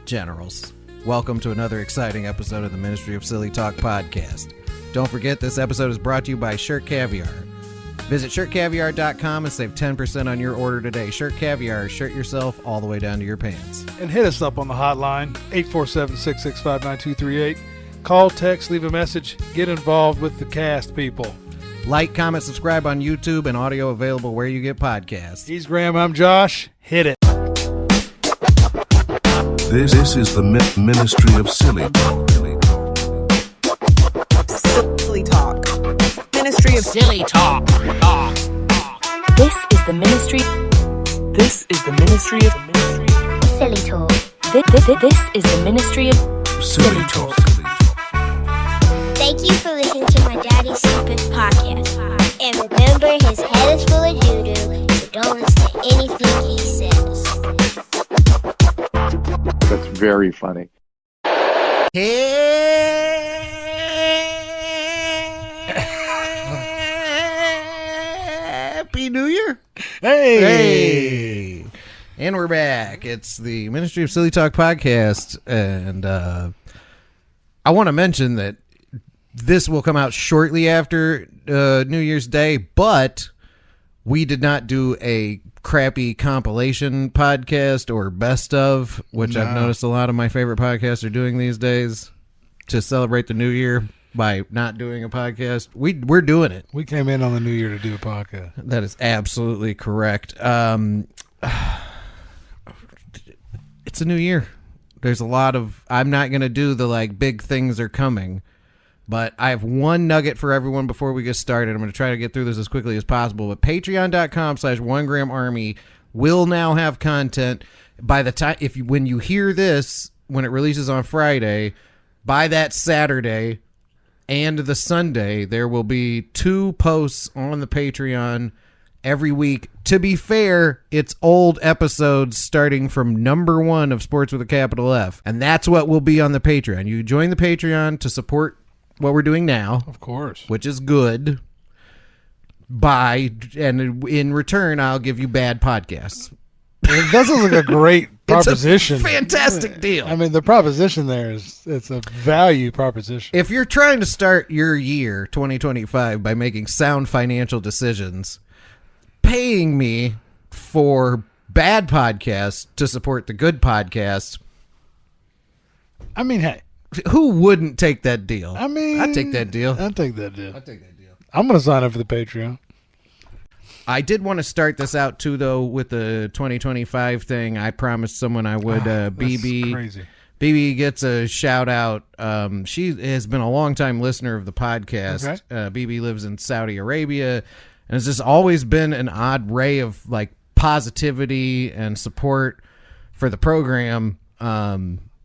Generals, welcome to another exciting episode of the Ministry of Silly Talk podcast. Don't forget, this episode is brought to you by Shirt Caviar. Visit shirtcaviar.com and save 10% on your order today. Shirt Caviar, shirt yourself all the way down to your pants. And hit us up on the hotline, 847-665-9238. Call, text, leave a message. Get involved with the cast, people. Like, comment, subscribe on YouTube, and audio available where you get podcasts. He's Graham, I'm Josh. Hit it. This is the Ministry of Silly Talk. Silly Talk. Ministry of Silly Talk. This is the ministry. This is the Ministry of Silly Talk. This is the ministry of Silly Talk. Thank you for listening to my daddy's stupid podcast. And remember, his head is full of doo-doo, so don't listen to anything he says. That's very funny. Happy New Year! Hey! And we're back. It's the Ministry of Silly Talk podcast, and I want to mention that this will come out shortly after New Year's Day, but we did not do a crappy compilation podcast or best of, which I've noticed a lot of my favorite podcasts are doing these days to celebrate the new year by not doing a podcast. We're doing it. We came in on the new year to do a podcast. That is absolutely correct. It's a new year. There's a lot of, I'm not going to do the like big things are coming, but I have one nugget for everyone before we get started. I'm going to try to get through this as quickly as possible, but patreon.com/1gramarmy will now have content by the time, when you hear this, when it releases on Friday, by that Saturday and the Sunday, there will be 2 posts on the Patreon every week. To be fair, it's old episodes starting from number 1 of Sports with a capital F. And that's what will be on the Patreon. You join the Patreon to support what we're doing now. Of course. Which is good. And in return, I'll give you bad podcasts. That sounds like a great proposition. It's a fantastic deal. I mean, the proposition there it's a value proposition. If you're trying to start your year 2025 by making sound financial decisions, paying me for bad podcasts to support the good podcasts, I mean, hey, who wouldn't take that deal? I mean, I'd take that deal. I'd take that deal. I'm going to sign up for the Patreon. I did want to start this out too, though, with the 2025 thing. I promised someone I would. BeBe, crazy. BeBe gets a shout out. She has been a longtime listener of the podcast. Okay. BeBe lives in Saudi Arabia, and has just always been an odd ray of like positivity and support for the program.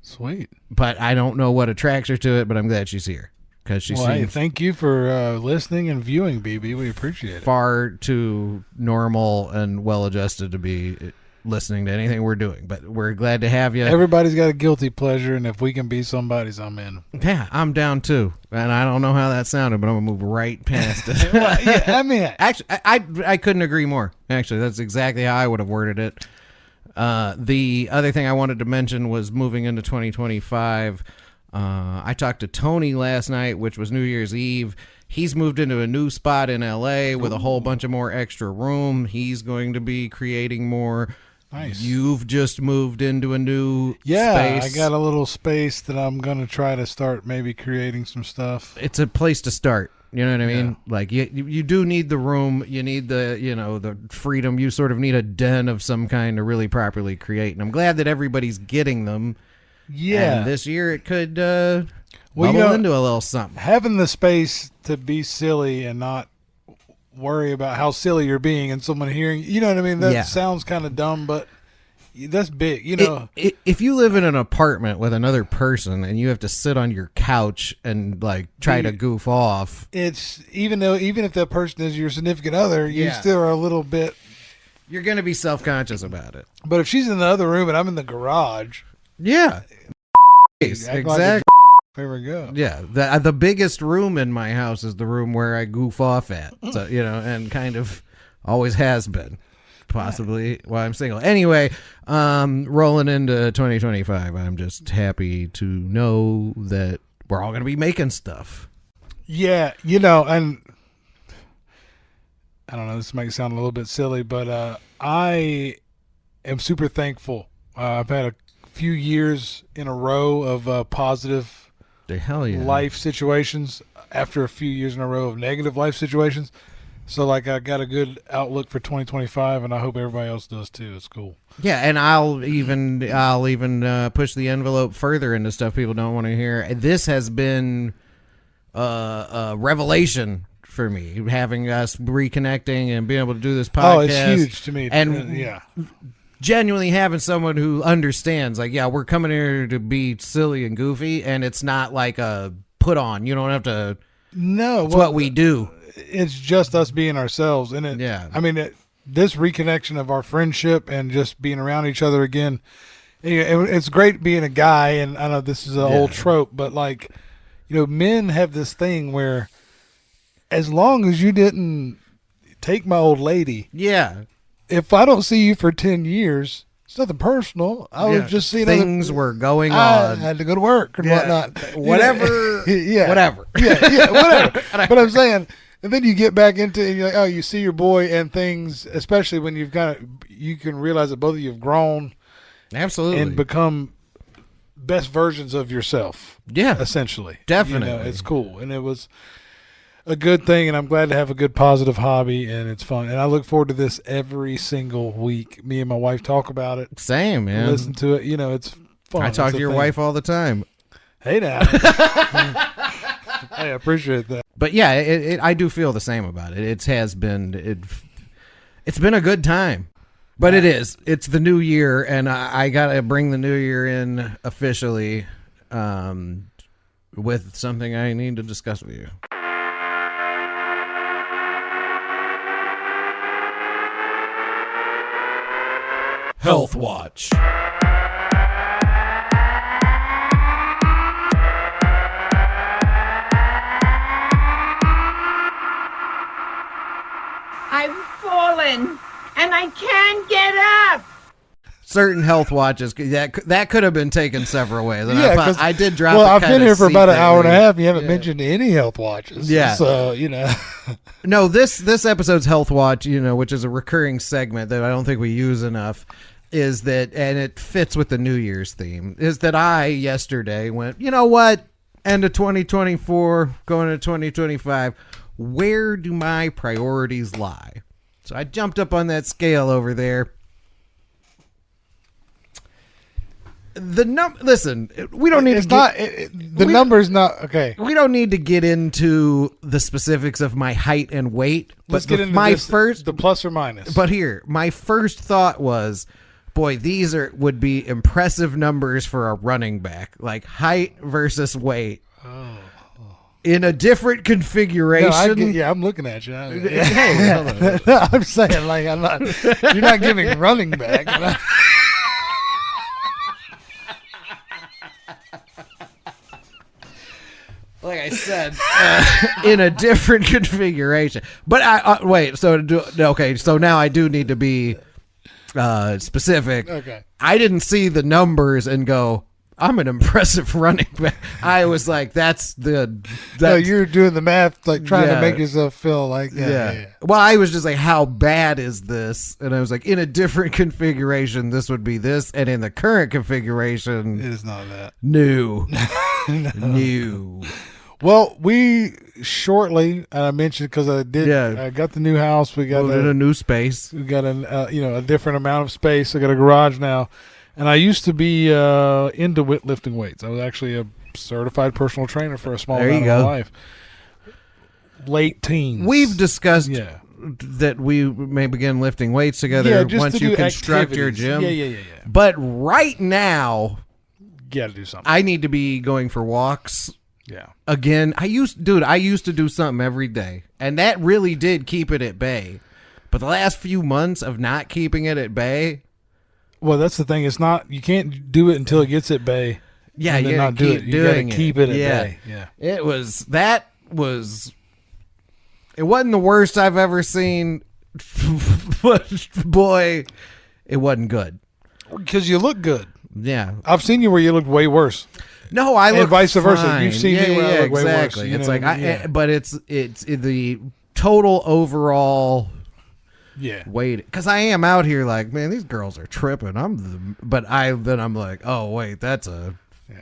Sweet. But I don't know what attracts her to it, but I'm glad she's here. Because she seems thank you for listening and viewing, BeBe. We appreciate it. Far too normal and well-adjusted to be listening to anything we're doing. But we're glad to have you. Everybody's got a guilty pleasure, and if we can be somebody's, I'm in. Yeah, I'm down too. And I don't know how that sounded, but I'm going to move right past it. Well, yeah, I mean, actually, I couldn't agree more. Actually, that's exactly how I would have worded it. The other thing I wanted to mention was moving into 2025. I talked to Tony last night, which was New Year's Eve. He's moved into a new spot in LA with a whole bunch of more extra room. He's going to be creating more. Nice. You've just moved into a new space. I got a little space that I'm going to try to start maybe creating some stuff. It's a place to start. You know what I mean? Yeah. Like you do need the room. You need the freedom. You sort of need a den of some kind to really properly create. And I'm glad that everybody's getting them. Yeah. And this year it could bubble into a little something. Having the space to be silly and not worry about how silly you're being and someone hearing, you know what I mean? That sounds kind of dumb, but that's big, you know. If you live in an apartment with another person and you have to sit on your couch and like try to goof off, it's even if that person is your significant other, you still are a little bit. You're going to be self-conscious about it. But if she's in the other room and I'm in the garage, exactly. Like there we go. Yeah, the biggest room in my house is the room where I goof off at. So and kind of always has been. possibly why I'm single. Anyway, rolling into 2025, I'm just happy to know that we're all going to be making stuff. Yeah, and I don't know, this might sound a little bit silly, but I am super thankful. I've had a few years in a row of positive The hell yeah. life situations after a few years in a row of negative life situations. So, I got a good outlook for 2025, and I hope everybody else does too. It's cool. Yeah, and I'll even push the envelope further into stuff people don't want to hear. This has been a revelation for me, having us reconnecting and being able to do this podcast. Oh, it's huge to me. And yeah. Genuinely having someone who understands, we're coming here to be silly and goofy, and it's not like a put on. You don't have to. No, it's what we do. It's just us being ourselves, and this reconnection of our friendship and just being around each other again. It's great being a guy, and I know this is an old trope, but men have this thing where, as long as you didn't take my old lady, if I don't see you for 10 years, it's nothing personal. I was just seeing things were going on. I had to go to work and whatnot. Whatever. Whatever. Whatever. But I'm saying, and then you get back into it and you're like, oh, you see your boy and things, especially when you can realize that both of you have grown. Absolutely. And become best versions of yourself. Yeah. Essentially. Definitely. It's cool. And it was a good thing, and I'm glad to have a good positive hobby, and it's fun. And I look forward to this every single week. Me and my wife talk about it. Same, man. Listen to it. It's fun. I talk to your wife all the time. Hey, now. Hey, I appreciate that. But yeah, I do feel the same about it. It's been a good time. But it's the new year, and I got to bring the new year in officially with something I need to discuss with you. Health Watch. I've fallen and I can't get up. Certain health watches that could have been taken several ways. And I did drop. Well, I've been here for about an hour and a half. You haven't mentioned any health watches. Yeah. So No, this episode's health watch, which is a recurring segment that I don't think we use enough, is that, and it fits with the New Year's theme, is that I yesterday went, you know what, end of 2024, going into 2025, where do my priorities lie? So I jumped up on that scale over there. Listen, we don't need the number's not okay. We don't need to get into the specifics of my height and weight. Let's get into the plus or minus. But here, my first thought was, boy, these would be impressive numbers for a running back, like height versus weight. Oh. In a different configuration. No, I'm looking at you. I'm saying, you're not giving running back. Like I said, in a different configuration. But wait, so now I do need to be specific. Okay. I didn't see the numbers and go, I'm an impressive running back. I was like, no, you're doing the math, trying to make yourself feel like, yeah. Well, I was just like, how bad is this? And I was like, in a different configuration, this would be this. And in the current configuration, it is not that. New. No. New. Well, we shortly, I mentioned because I got the new house. We got in a new space. We got a different amount of space. I got a garage now, and I used to be into lifting weights. I was actually a certified personal trainer for a small amount of my life. Late teens. We've discussed that we may begin lifting weights together once you construct your gym. Yeah. But right now, you got to do something. I need to be going for walks. Yeah. Again, I used to do something every day, and that really did keep it at bay. But the last few months of not keeping it at bay. Well, that's the thing. It's not. You can't do it until it gets at bay. Yeah, you not do it. You got to keep it at bay. Yeah. It wasn't the worst I've ever seen. but boy, it wasn't good. Because you look good. Yeah, I've seen you where you look way worse. no, I look And vice versa. fine. You've seen me where I look way worse. Exactly. You It's know like what I mean? but it's the total overall Yeah. weight, because I am out here like, man, these girls are tripping. But I'm like, oh wait, that's a. Yeah.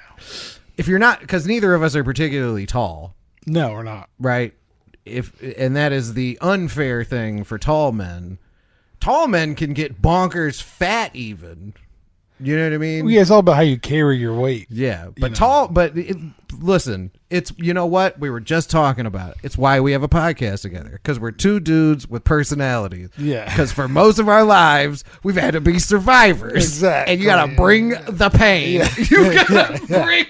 If you're not, because neither of us are particularly tall, No, we're not. right? And that is the unfair thing for tall men. Tall men can get bonkers fat even. You know what I mean? Yeah, it's all about how you carry your weight. Yeah, but listen, it's, you know what? We were just talking about it. It's why we have a podcast together, because we're two dudes with personalities. Yeah. Because for most of our lives, we've had to be survivors. Exactly. And you got to bring the pain. Yeah. You got to bring.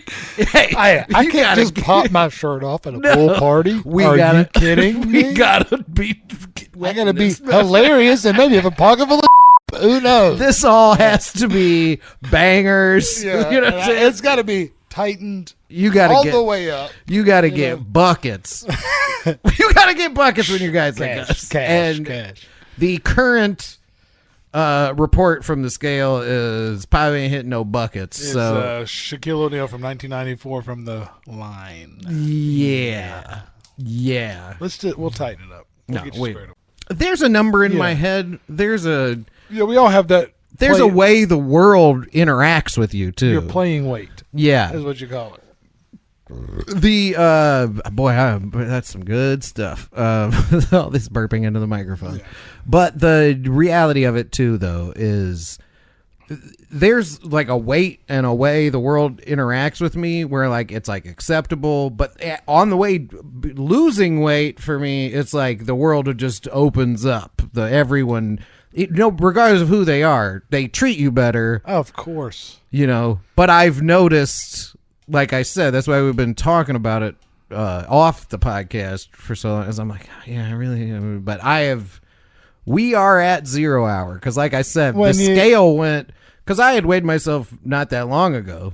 Hey, I can't just pop my shirt off at a pool party. Are you kidding me? We got to be. I got to be hilarious and maybe have a pocket full of who knows? This all has to be bangers. Yeah, You know what I'm saying? it's got to be tightened You got to all get the way up. You got to get buckets. You got to get buckets when you guys like us. Cash. The current report from the scale is probably ain't hitting no buckets. It's So Shaquille O'Neal from 1994 from the line. yeah. We'll tighten it up. We'll get you squared up. There's a number in my head. Yeah, we all have that. There's a way the world interacts with you too. Your playing weight. Yeah. Is what you call it. The that's some good stuff. All this burping into the microphone. Yeah. But the reality of it too, though, is there's like a weight and a way the world interacts with me where like it's like acceptable, but on the way losing weight for me, it's like the world just opens up. Everyone, regardless of who they are, they treat you better. Of course. But I've noticed, like I said, that's why we've been talking about it off the podcast for so long. As I'm like, yeah, I really am. But we are at 0 hour. Because like I said, scale went, because I had weighed myself not that long ago.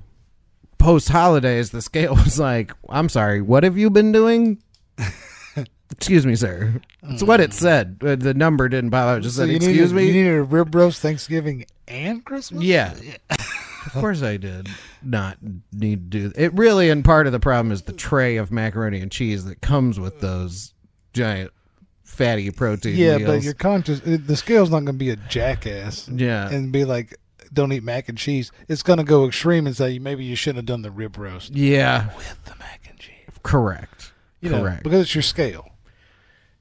Post holidays, the scale was like, I'm sorry, what have you been doing? Excuse me, sir. It's what it said. The number didn't pop out. It just said, excuse me. You needed a rib roast Thanksgiving and Christmas? Yeah. Of course I did not need to do it. Really, and part of the problem is the tray of macaroni and cheese that comes with those giant fatty protein meals. But you're conscious. The scale's not going to be a jackass. Yeah. And be like, don't eat mac and cheese. It's going to go extreme and say maybe you shouldn't have done the rib roast. Yeah. With the mac and cheese. Correct. Correct. Because it's your scale.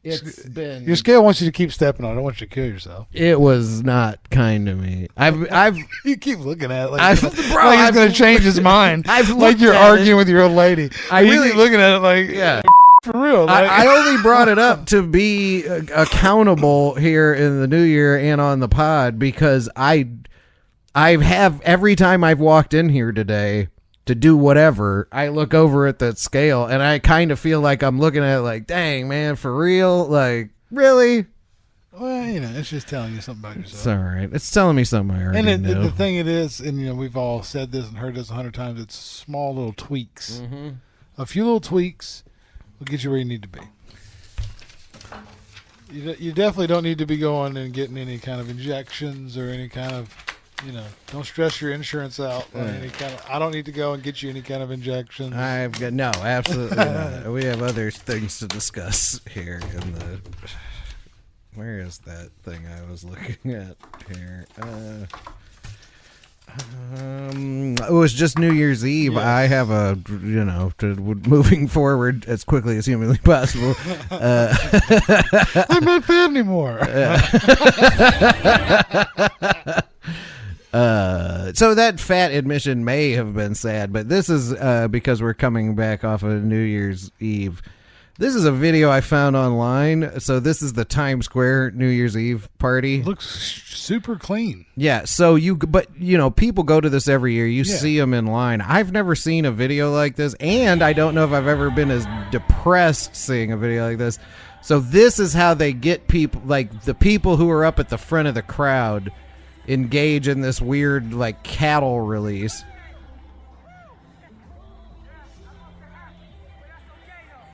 Your scale wants you to keep stepping on it. I don't want you to kill yourself. It was not kind to me. You keep looking at it like he's going to change his mind. Like you're arguing with your old lady. I really keep looking at it like, yeah, for real. Like, I only brought it up to be accountable here in the new year and on the pod, because I have, every time I've walked in here today to do whatever, I look over at that scale and I kind of feel like I'm looking at it like, dang, man, for real? Like, really? Well, it's just telling you something about yourself. It's all right. It's telling me something I already know. The thing it is, and we've all said this and heard this 100 times, it's small little tweaks. Mm-hmm. A few little tweaks will get you where you need to be. You definitely don't need to be going and getting any kind of injections or any kind of, don't stress your insurance out on any kind of. I don't need to go and get you any kind of injections. No, absolutely not. We have other things to discuss here in the. Where is that thing I was looking at here? It was just New Year's Eve. Yes. I have moving forward as quickly as humanly possible. I'm not fat anymore. So that fat admission may have been sad, but this is because we're coming back off of New Year's Eve. This is a video I found online. So this is the Times Square New Year's Eve party. Looks super clean. Yeah. So people go to this every year. You see them in line. I've never seen a video like this, and I don't know if I've ever been as depressed seeing a video like this. So this is how they get people, like the people who are up at the front of the crowd, engage in this weird like cattle release.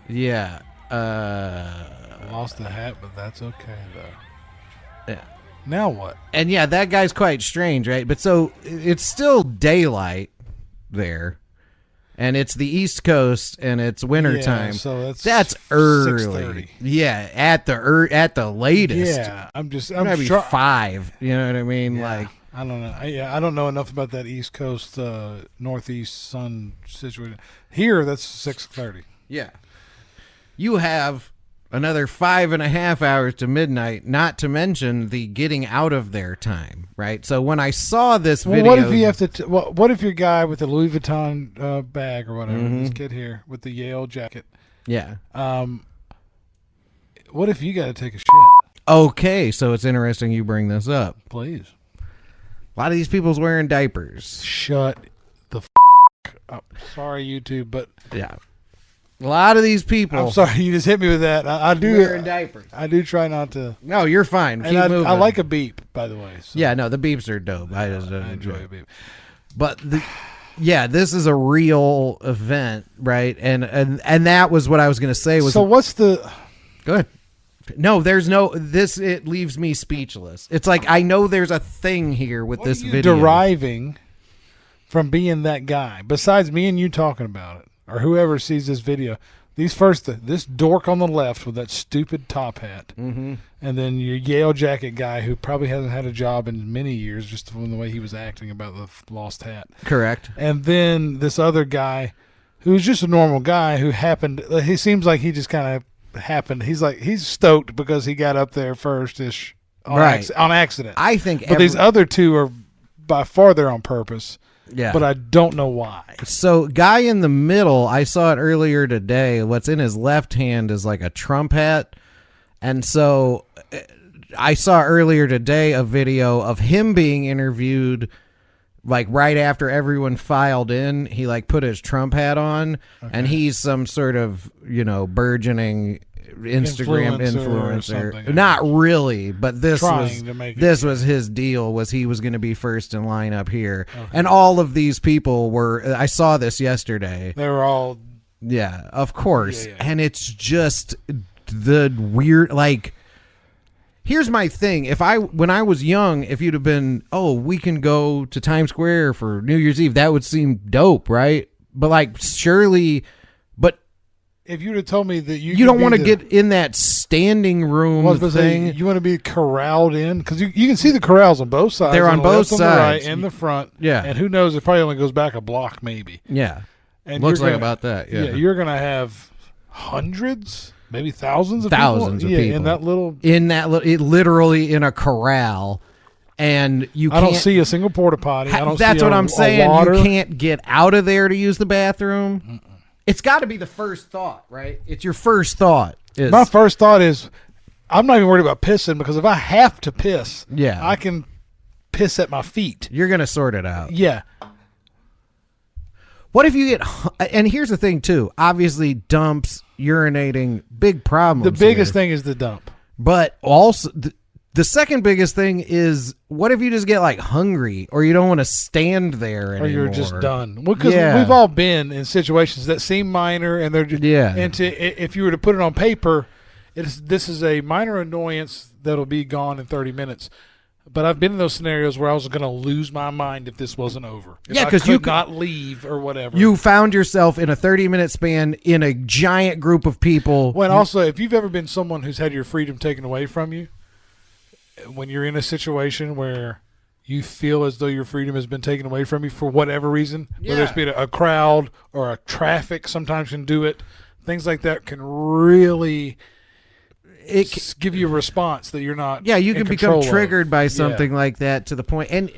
Yeah. Lost the hat, but that's okay though. Yeah. Now what? And yeah, that guy's quite strange, right? But so it's still daylight there. And it's the East Coast, and it's wintertime. Yeah, so that's early. 6:30. Yeah, at the latest. Yeah, I'm maybe sure 5. You know what I mean? Yeah, Like, I don't know. I don't know enough about that East Coast, Northeast sun situation. Here, that's 6:30. yeah, you have another 5.5 hours to midnight. Not to mention the getting out of their time, right? So when I saw this video, what if you have to? What if your guy with the Louis Vuitton bag or whatever, this kid here with the Yale jacket? Yeah. What if you got to take a shit? Okay, so it's interesting you bring this up. Please. A lot of these people's wearing diapers. Shut the up. Sorry, YouTube, but Yeah. A lot of these people. I'm sorry, you just hit me with that. I do wearing diapers. I do try not to. No, you're fine. Keep And moving. I like a beep, by the way. So. Yeah, no, the beeps are dope. I just don't I enjoy enjoy a beep. But yeah, this is a real event, right? And that was what I was going to say. Was So what's the? good? No, there's no this. It leaves me speechless. It's like I know there's a thing here with What this are you video. deriving from being that guy? Besides me and you talking about it, or whoever sees this video, this dork on the left with that stupid top hat, and then your Yale jacket guy who probably hasn't had a job in many years, just from the way he was acting about the lost hat. Correct. And then this other guy who's just a normal guy who happened. He seems like he just kind of happened. He's stoked because he got up there first-ish on, Right. on accident. I think. But these other two are by far there on purpose. Yeah. But I don't know why. So, guy in the middle, I saw it earlier today. What's in his left hand is like a Trump hat. And so I saw earlier today a video of him being interviewed like right after everyone filed in. He like put his Trump hat on, and he's some sort of, burgeoning Instagram Influencer or something. Not really, but this Trying to make it was his deal was he was going to be first in line up here. And all of these people were, I saw this yesterday. They were all. Yeah, of course. Yeah. And it's just the weird, like, here's my thing. When I was young, if you'd have been, we can go to Times Square for New Year's Eve, that would seem dope, right? But like, surely, but If you would have told me that you don't want to get in that standing room thing. You want to be corralled in because you can see the corrals on both sides. They're on the both left, on the right, sides. and the front. Yeah. And who knows? It probably only goes back a block, maybe. Yeah. And Looks you're like gonna- about that. Yeah. You're gonna have hundreds, maybe thousands of Thousands people. of people. In that little. Literally in a corral. And you I can't. don't see a single porta potty. I don't That's see what a I'm saying. water. You can't get out of there to use the bathroom. It's got to be the first thought, right? It's your first thought. My first thought is, I'm not even worried about pissing because if I have to piss, Yeah. I can piss at my feet. You're going to sort it out. Yeah. What if you get, and here's the thing too, obviously dumps, urinating, big problems. The biggest here. thing is the dump. But also, the second biggest thing is, what if you just get like hungry or you don't want to stand there anymore? Or you're just done. Well, because Yeah. we've all been in situations that seem minor, and they're just, Yeah. And if you were to put it on paper, this is a minor annoyance that'll be gone in 30 minutes. But I've been in those scenarios where I was going to lose my mind if this wasn't over. If Yeah, I 'cause you could not leave or whatever. You found yourself in a 30-minute span in a giant group of people. Well, and also, if you've ever been someone who's had your freedom taken away from you, when you're in a situation where you feel as though your freedom has been taken away from you for whatever reason, whether it's been a crowd or a traffic sometimes can do it, things like that can really give you a response that you're not you can become triggered by Yeah. something like that to the point. And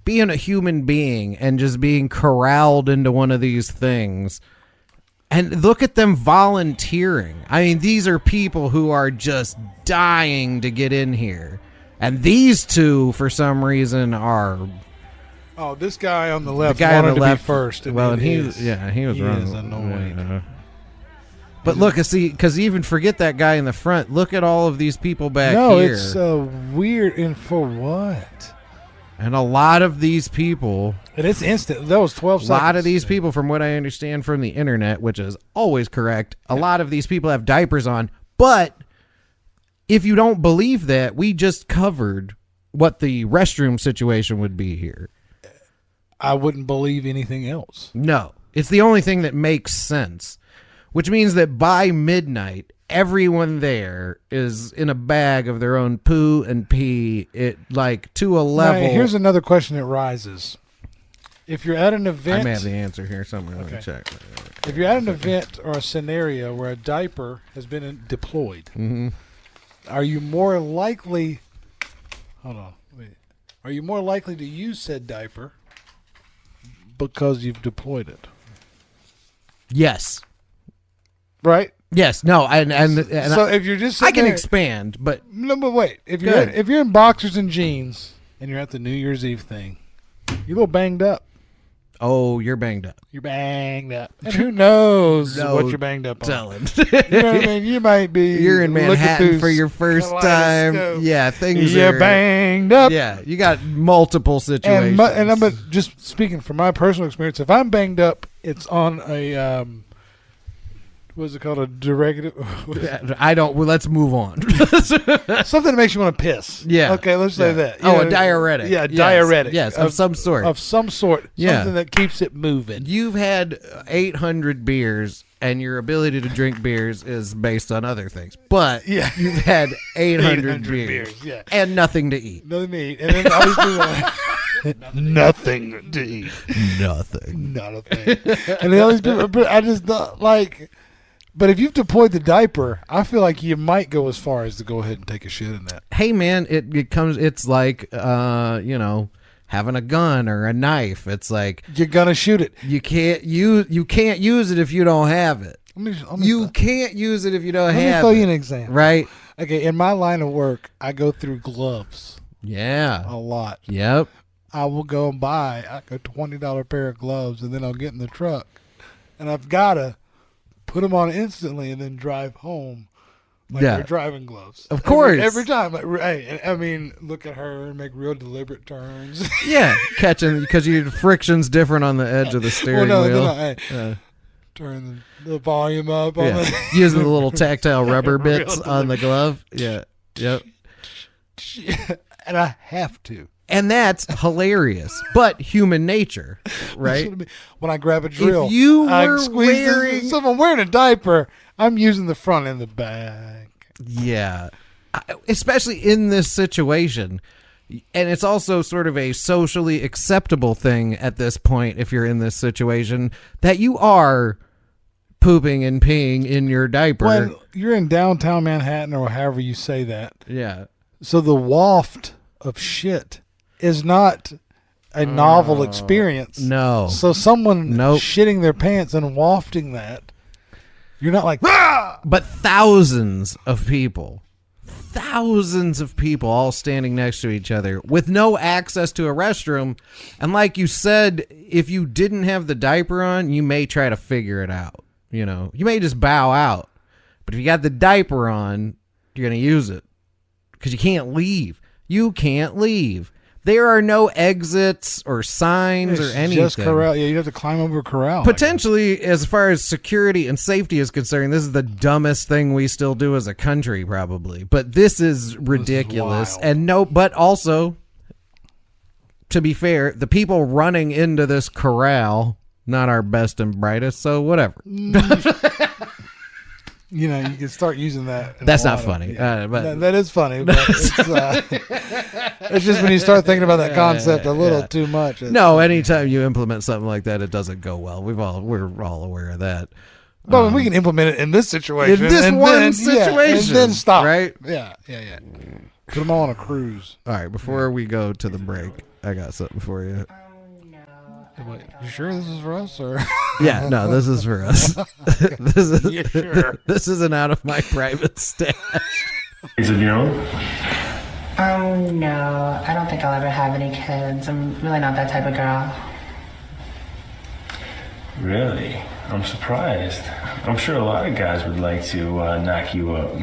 being a human being and just being corralled into one of these things. And look at them volunteering. I mean, these are people who are just dying to get in here. And these two, for some reason, are... Oh, this guy on the left the guy on wanted the left to be first. And well, it and he is. he was He wrong. is annoying. Yeah. But look, see, because even forget that guy in the front. Look at all of these people back No, here. it's weird. And for what? And a lot of these people... And it's instant. That was 12 A seconds. lot of these people, from what I understand from the internet, which is always correct, a lot of these people have diapers on, but if you don't believe that, we just covered what the restroom situation would be here. I wouldn't believe anything else. No, it's the only thing that makes sense, which means that by midnight, everyone there is in a bag of their own poo and pee, to a level. Now, here's another question that rises. If you're at an event... I may have the answer here somewhere. Let me check. If you're at an event or a scenario where a diaper has been deployed, are you more likely... Hold on. Wait. Are you more likely to use said diaper because you've deployed it? Yes. Right? Yes. No. And so if you're just... I can expand, but... No, but wait. If you're in boxers and jeans and you're at the New Year's Eve thing, you're a little banged up. Oh, you're banged up. You're banged up. And who knows what you're banged up on. Telling. You know what I mean? You might be... You're in Manhattan for your first time. Yeah, things are... You're banged up. Yeah, you got multiple situations. And I'm just speaking from my personal experience. If I'm banged up, it's on a... What's it called? A derivative? I don't... Well, let's move on. Something that makes you want to piss. Yeah. Okay, let's say that. A diuretic. Yeah, diuretic. Yes, of some sort. Of some sort. Yeah. Something that keeps it moving. You've had 800 beers, and your ability to drink beers is based on other things. But you've had 800 beers. Yeah. And nothing to eat. Nothing to eat. And then all these people nothing to eat. Nothing. Not a thing. And then all these people... But I just like... But if you've deployed the diaper, I feel like you might go as far as to go ahead and take a shit in that. Hey man, it's like having a gun or a knife. It's like you're gonna shoot it. You can't use it if you don't have it. You can't use it if you don't have it. Let me tell you an example. Right? Okay, in my line of work, I go through gloves. Yeah. A lot. Yep. I will go and buy a $20 pair of gloves, and then I'll get in the truck, and I've gotta put them on instantly and then drive home like they're driving gloves. Of course. Every time. Like, hey, I mean, look at her and make real deliberate turns. Yeah, catching, because your friction's different on the edge of the steering wheel. Turn the volume up. Using the little tactile rubber bits on the glove. Yeah, yep. And I have to. And that's hilarious, but human nature, right? When I grab a drill, if you were wearing... So if I'm wearing a diaper, I'm using the front and the back. Yeah, especially in this situation. And it's also sort of a socially acceptable thing at this point, if you're in this situation, that you are pooping and peeing in your diaper. When you're in downtown Manhattan or however you say that. Yeah. So the waft of shit is not a novel experience. No. So someone shitting their pants and wafting that, you're not like, ah! But thousands of people all standing next to each other with no access to a restroom. And like you said, if you didn't have the diaper on, you may try to figure it out. You know, you may just bow out. But if you got the diaper on, you're going to use it because you can't leave. You can't leave. There are no exits or signs or anything. Just corral. Yeah, you have to climb over a corral. Potentially, as far as security and safety is concerned, this is the dumbest thing we still do as a country, probably. But this is ridiculous. But also, to be fair, the people running into this corral, not our best and brightest, so whatever. You know, you can start using that. That's not funny. But that is funny. But it's just when you start thinking about that concept a little too much. No, anytime you implement something like that, it doesn't go well. We're all aware of that. But we can implement it in this situation. In this situation. And then stop. Right? Yeah. Put them all on a cruise. All right, before we go to the break, I got something for you. Wait, you sure this is for us, or? Yeah, no, this is for us. This is you sure? This isn't out of my private stash. Is it your own? No, I don't think I'll ever have any kids. I'm really not that type of girl. Really? I'm surprised. I'm sure a lot of guys would like to knock you up.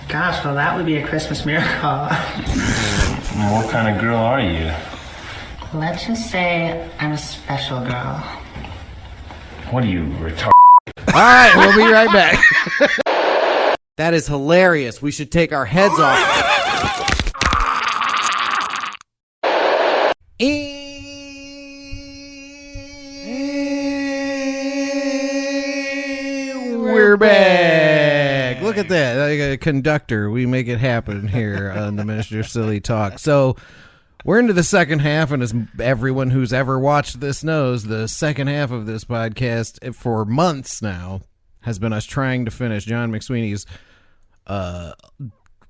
Gosh, well, that would be a Christmas miracle. What kind of girl are you? Let's just say I'm a special girl. What are you, retarded? All right, we'll be right back. That is hilarious. We should take our heads off. We're back. Look at that. Like a conductor. We make it happen here on the Ministry of Silly Talk. So we're into the second half, and as everyone who's ever watched this knows, the second half of this podcast for months now has been us trying to finish John McSweeney's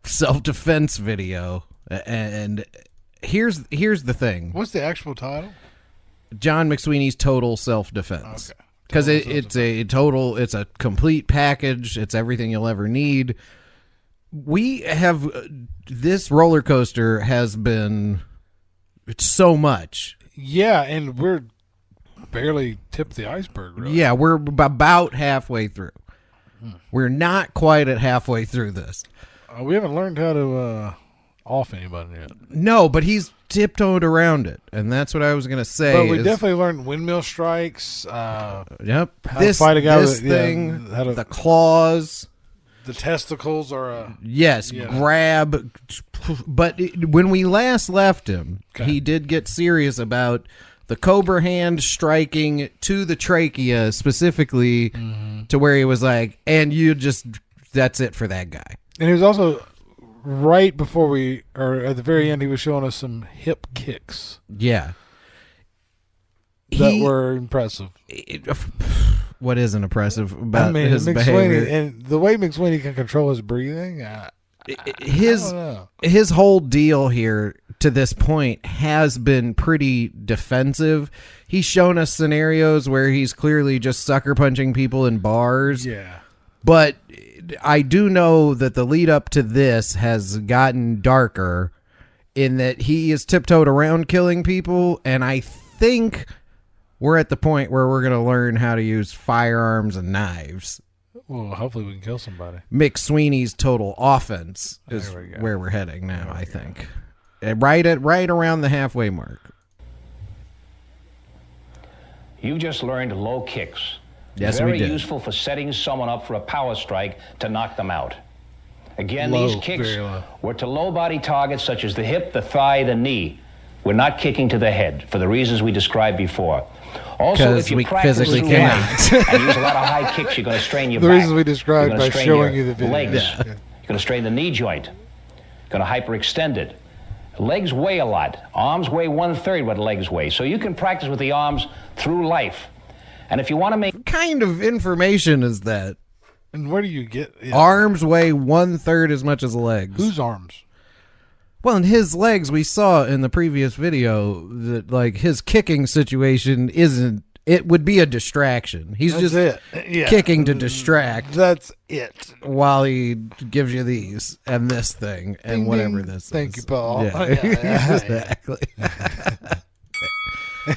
self-defense video. And here's the thing. What's the actual title? John McSweeney's Total Self-Defense. Okay. Because it's a complete package. It's everything you'll ever need. We have this roller coaster has been so much. Yeah, and we're barely tipped the iceberg. Really. Yeah, we're about halfway through. We're not quite at halfway through this. We haven't learned how to off anybody yet. No, but he's tiptoed around it, and that's what I was going to say. But we definitely learned windmill strikes. Yep. How to fight a guy this with thing, the claws. The testicles are grab. But when we last left him, he did get serious about the cobra hand striking to the trachea specifically, to where he was like, and that's it for that guy. And he was also right before at the very end, he was showing us some hip kicks. Yeah. That were impressive. What isn't impressive about his behavior? And the way McSweeney can control his breathing, his whole deal here to this point has been pretty defensive. He's shown us scenarios where he's clearly just sucker punching people in bars. Yeah. But I do know that the lead up to this has gotten darker in that he is tiptoed around killing people, and I think we're at the point where we're going to learn how to use firearms and knives. Well, hopefully we can kill somebody. McSweeney's total offense is where we're heading now, I think. Right around the halfway mark. You just learned low kicks. Yes, Very we did. useful for setting someone up for a power strike to knock them out. Again, these kicks were to low body targets such as the hip, the thigh, the knee. We're not kicking to the head for the reasons we described before. Also, if you practice physically through cannot life and use a lot of high kicks, you're going to strain your the back. reasons we described by showing you the video. Legs. Yeah. You're going to strain the knee joint. You're going to hyperextend it. Legs weigh a lot. Arms weigh 1/3 what legs weigh. So you can practice with the arms through life. And if you want to make... What kind of information is that? And where do you get... Yeah. Arms weigh 1/3 as much as legs. Whose arms? Well, in his legs, we saw in the previous video that, like, his kicking situation isn't... It would be a distraction. He's kicking to distract. That's it. While he gives you these and this thing and ding, whatever ding. this Thank is. you, Paul. Yeah. Exactly.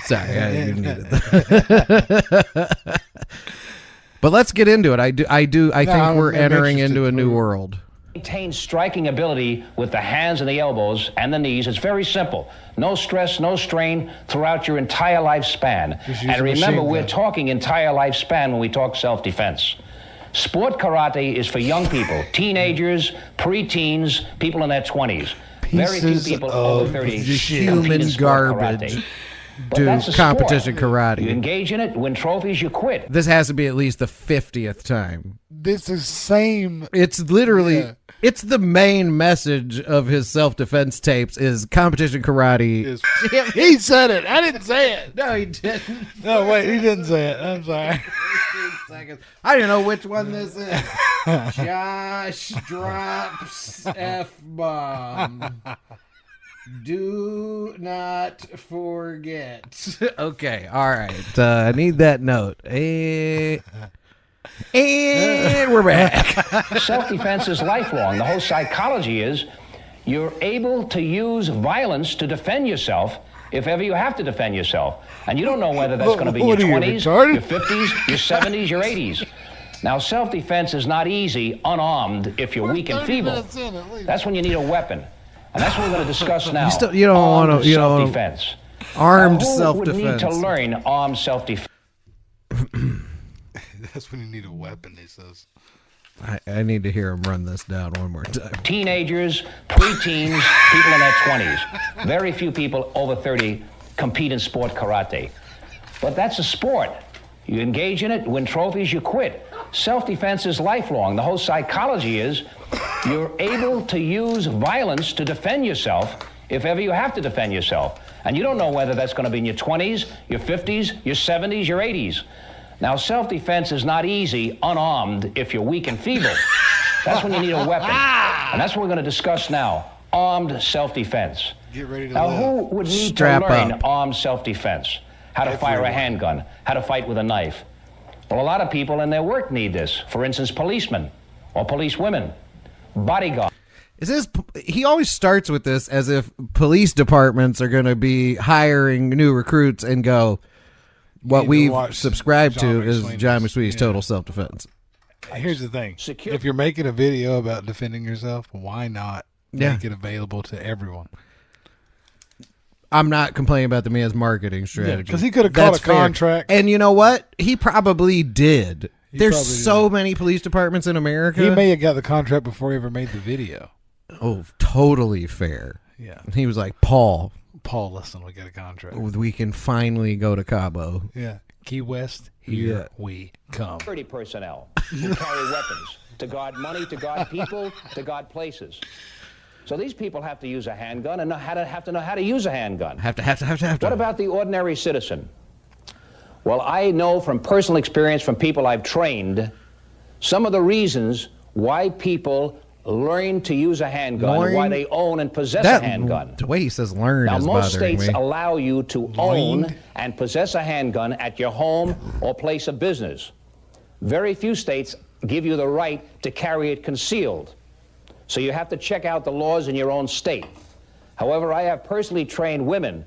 Sorry, I needed that. But let's get into it. I think we're entering into a new world. Maintain striking ability with the hands and the elbows and the knees. It's very simple. No stress, no strain throughout your entire lifespan. And remember, we're talking entire lifespan when we talk self-defense. Sport karate is for young people, teenagers, preteens, people in their 20s. Very few people over 30 human garbage do competition karate. You engage in it, win trophies, you quit. This has to be at least the 50th time. This is same. It's literally, it's the main message of his self-defense tapes is competition karate. He said it. I didn't say it. No, he didn't. No, wait, he didn't say it. I'm sorry. 15 seconds. I don't know which one this is. Josh drops F-bomb. Do not forget. Okay, all right. I need that note. And we're back. Self-defense is lifelong. The whole psychology is you're able to use violence to defend yourself if ever you have to defend yourself. And you don't know whether that's going to be your 20s, your 50s, your 70s, your 80s. Now, self-defense is not easy unarmed if you're weak and feeble. That's when you need a weapon. And that's what we're going to discuss now. You don't want to, self-defense. Armed now, self-defense. Who would need to learn armed self-defense? That's when you need a weapon, he says. I need to hear him run this down one more time. Teenagers, preteens, people in their 20s. Very few people over 30 compete in sport karate. But that's a sport. You engage in it, win trophies, you quit. Self-defense is lifelong. The whole psychology is you're able to use violence to defend yourself if ever you have to defend yourself. And you don't know whether that's going to be in your 20s, your 50s, your 70s, your 80s. Now, self-defense is not easy unarmed if you're weak and feeble. That's when you need a weapon. And that's what we're going to discuss now, armed self-defense. Get ready to now, live. who would need Strap to learn up. armed self-defense? How to fire a handgun, how to fight with a knife. Well, a lot of people in their work need this. For instance, policemen or police women, bodyguards. He always starts with this as if police departments are going to be hiring new recruits and go, what we've subscribed to is John McSweeney's Total Self-Defense. Here's the thing. If you're making a video about defending yourself, why not make it available to everyone? I'm not complaining about the man's marketing strategy. Because he could have caught a contract. And you know what? He probably did. There's so many police departments in America. He may have got the contract before he ever made the video. Oh, totally fair. Yeah. He was like, Paul, listen, we got a contract. we can finally go to Cabo. Yeah. Key West, here we come. Security personnel who carry weapons to guard money, to guard people, to guard places. So these people have to use a handgun and have to know how to use a handgun. Have to. What about the ordinary citizen? Well, I know from personal experience from people I've trained some of the reasons why people learn to use a handgun, and why they own and possess a handgun. The way he says learn now, is most bothering states me. allow you to own and possess a handgun at your home or place of business. Very few states give you the right to carry it concealed. So you have to check out the laws in your own state. However, I have personally trained women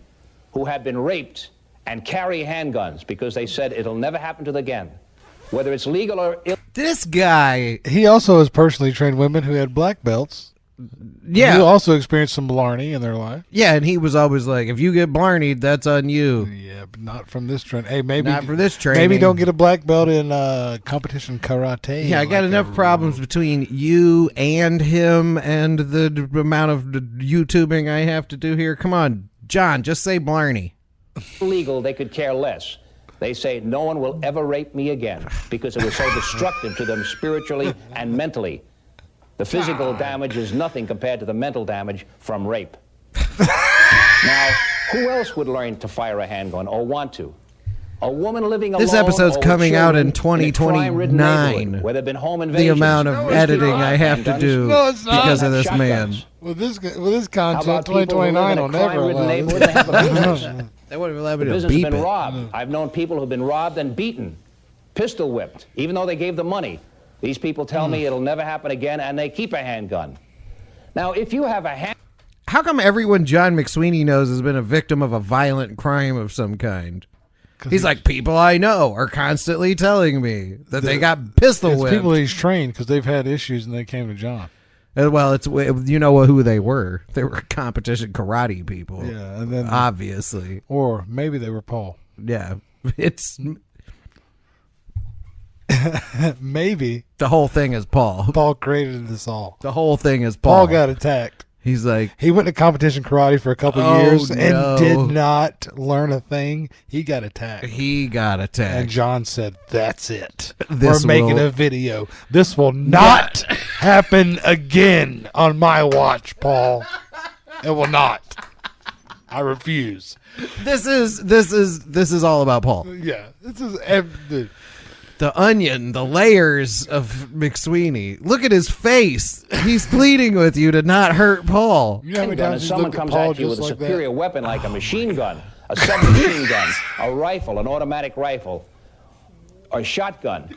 who have been raped and carry handguns because they said it'll never happen to them again. Whether it's legal or illegal. This guy. He also has personally trained women who had black belts. Yeah. Who also experienced some blarney in their life. Yeah, and he was always like, if you get blarneyed, that's on you. Yeah, but not from this training. Hey, maybe not for this training. Maybe don't get a black belt in competition karate. Yeah, I got enough problems between you and him and the amount of YouTubing I have to do here. Come on, John, just say blarney. Legal, they could care less. They say no one will ever rape me again because it was so destructive to them spiritually and mentally. The physical damage is nothing compared to the mental damage from rape. Now, who else would learn to fire a handgun or want to? A woman living alone. This episode's or coming out in children in a crime-ridden 2029. neighborhood where there've been home The invasions. amount of editing I have to do because of this man. With this content, How about people who 2029 live in will a never crime-ridden allow neighborhood that have a business? They wouldn't allow me The to business beep has been it. robbed. I've known people who've been robbed and beaten, pistol whipped, even though they gave the money. These people tell me it'll never happen again, and they keep a handgun. Now, if you have a How come everyone John McSweeney knows has been a victim of a violent crime of some kind? He's like, people I know are constantly telling me that they got pistol whipped. People he's trained because they've had issues and they came to John. Well, it's you know who they were. They were competition karate people. Yeah, and then obviously, or maybe they were Paul. Yeah, it's maybe the whole thing is Paul. Paul created this all. The whole thing is Paul. Paul got attacked. He's like, he went to competition karate for a couple years and did not learn a thing. He got attacked. And John said, "That's it. We're making a video. This will not happen again on my watch, Paul. It will not. I refuse." This is all about Paul. Yeah, this is the onion, the layers of McSweeney. Look at his face. He's pleading with you to not hurt Paul. If someone comes at you with a superior weapon like a machine gun, a submachine gun, a rifle, an automatic rifle, or a shotgun,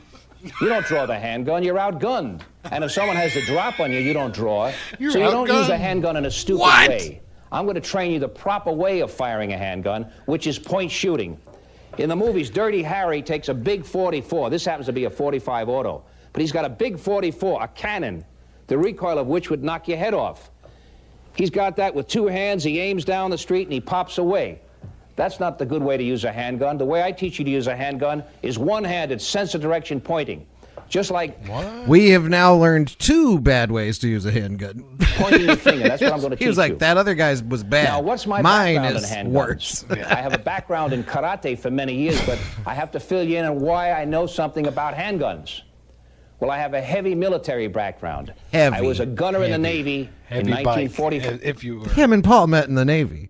you don't draw the handgun, you're outgunned. And if someone has a drop on you, you don't draw. So you don't use a handgun in a stupid way. I'm going to train you the proper way of firing a handgun, which is point shooting. In the movies, Dirty Harry takes a big .44. This happens to be a .45 auto. But he's got a big .44, a cannon, the recoil of which would knock your head off. He's got that with two hands. He aims down the street and he pops away. That's not the good way to use a handgun. The way I teach you to use a handgun is one-handed, sense of direction pointing. Just like we have now learned 2 bad ways to use a handgun. pointing your finger. That's what I'm going to teach you. He was like, that other guy's was bad. Now, what's my Mine background is in handguns? worse. I have a background in karate for many years, but I have to fill you in on why I know something about handguns. Well, I have a heavy military background. I was a gunner in the Navy in 1945. If you were. Him and Paul met in the Navy.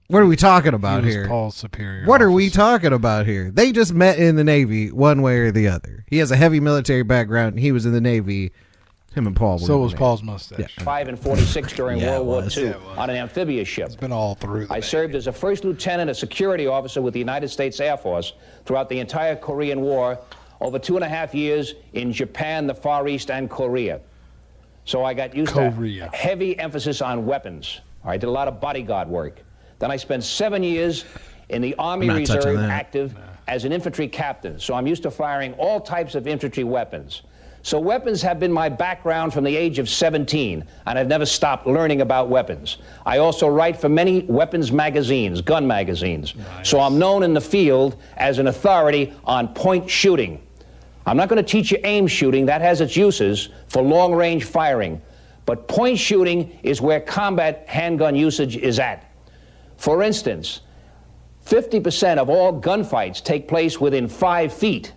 What are we talking about here? Paul's superior. What are we talking about here? They just met in the Navy one way or the other. He has a heavy military background, and he was in the Navy. Him and Paul were So was Paul's mustache. Yeah. 5 and 46 during World War II on an amphibious ship. It's been all through. I served as a first lieutenant, a security officer with the United States Air Force throughout the entire Korean War, over 2.5 years in Japan, the Far East, and Korea. So I got used to heavy emphasis on weapons. I did a lot of bodyguard work. Then I spent 7 years in the Army Reserve active as an infantry captain. So I'm used to firing all types of infantry weapons. So weapons have been my background from the age of 17, and I've never stopped learning about weapons. I also write for many weapons magazines, gun magazines. Nice. So I'm known in the field as an authority on point shooting. I'm not going to teach you aim shooting. That has its uses for long-range firing. But point shooting is where combat handgun usage is at. For instance, 50% of all gunfights take place within 5 feet.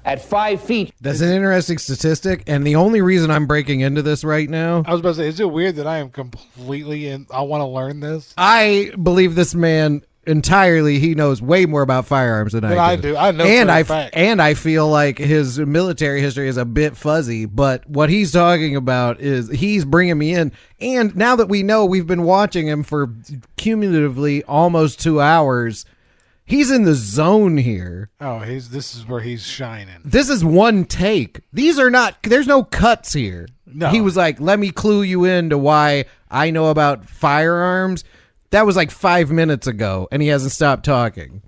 At 5 feet... That's an interesting statistic, and the only reason I'm breaking into this right now... I was about to say, is it weird that I am completely in... I want to learn this? I believe this man entirely. He knows way more about firearms than I do. I know and for a fact. And I feel like his military history is a bit fuzzy, but what he's talking about is he's bringing me in. And now that we know, we've been watching him for cumulatively almost 2 hours... He's in the zone here. Oh, this is where he's shining. This is one take. These are not, there's no cuts here. No. He was like, let me clue you into why I know about firearms. That was like 5 minutes ago, and he hasn't stopped talking.